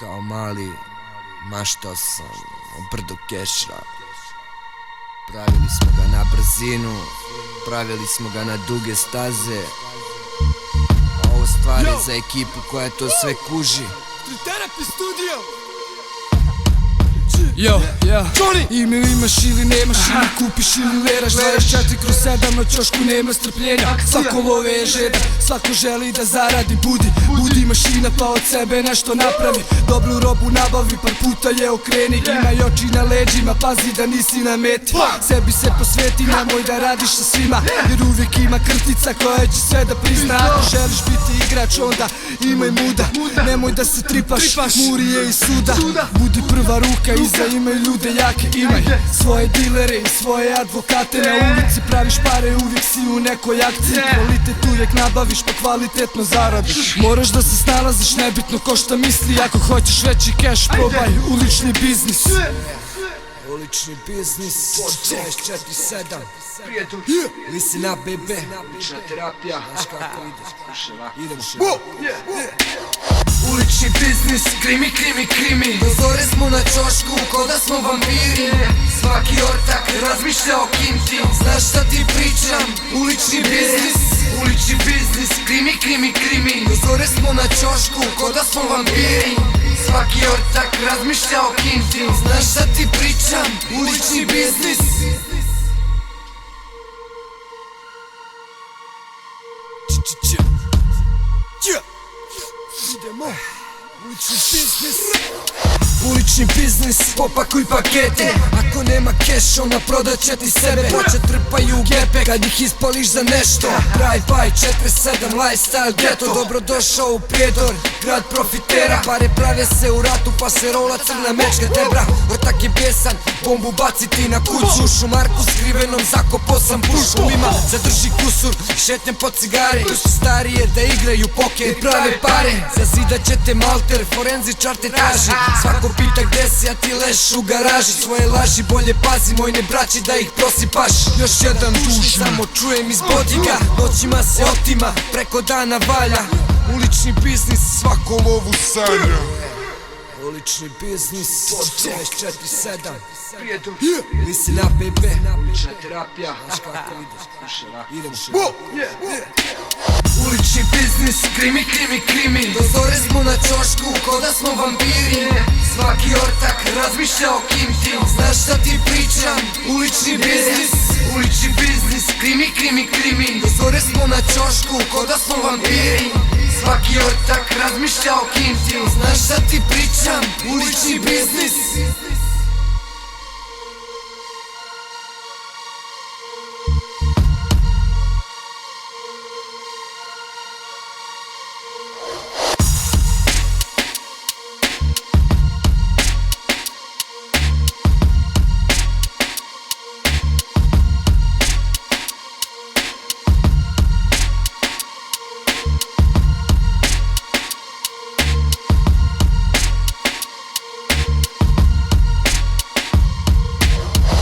Kao mali maštao sam o brdu keša. Pravili smo ga na brzinu, pravili smo ga na duge staze. A ovo stvar je za ekipu koja to sve kuži. Terapi studio. Yo, ime imaš ili nemaš, ili kupiš ili leraš 24/7 na ćošku nema strpljenja. Svako love je žedan, svako želi da zaradi. Budi mašina pa od sebe nešto napravi. Dobru robu nabavi, par puta je okreni. Imaj oči na leđima, pazi da nisi na meti. Sebi se posveti, nemoj da radiš sa svima, jer uvijek ima krtica koja će sve da prizna. Ako želiš biti igrač onda imaj muda, nemoj da se tripaš, murije i suda. Budi prva ruka, iza imaj ljude jake. Imaj svoje dilere i svoje advokate. Na ulici praviš pare, uvijek si u nekoj akciji. Kvalitet uvijek nabaviš pa kvalitetno zaradiš. Moraš da se snalaziš, nebitno ko šta misli. Ako hoćeš veći keš, probaj ulični biznis. Ulični biznis 647. Listen up, baby. Ulična terapija. Znaš kako idemo še. Ulični biznis, krimi. Do zore smo na ćošku, ko da smo vampiri. Svaki ortak razmišlja o kinti. Znaš šta ti pričam? Ulični biznis. Ulični biznis, krimi. Do zore smo na ćošku, ko da smo vampiri. Svaki ortak razmišlja o kinti. Znaš šta ti pričam? Ulični biznis. Idemo. Ulični biznis. Ulični biznis, popakuj pakete. Ako nema keš, ona prodat će ti sebe. Ploče trpaju u gepe kad ih ispališ za nešto. Drive-by 47, lifestyle ghetto. Dobrodošao u Prijedor, grad profitera. Pare prave se u ratu pa se rola crna mečka. Debra, ortak je besan, bombu baciti na kuću. Šumarku skrivenom zakopao sam pušku. Lima zadrži kusur, šetnjem po cigare. Starije da igraju poker i prave pare. Zazidat će te malter, forenzičar te traži. Svako pita gde si, a ti leš u garaži. Svoje laži bolje pazi, moj ne braći da ih prosipaš. Još jedan duž, samo čujem iz bodiga. Noćima se otima, preko dana valja. Ulični biznis, svako lovu sanja. Ulični biznis 647. Listen up, baby. Ulična terapija. Znaš kako idemo še. Ulični biznis, krimi. Do zore smo na ćošku, ko da smo vampiri. Svaki ortak razmišlja o kinti. Znaš šta ti pričam? Ulični biznis. Ulični biznis, krimi. Do zore smo na ćošku, ko da smo vampiri. Svaki ortak razmišlja o kinti. Znaš šta ti pričam? Ulični biznis.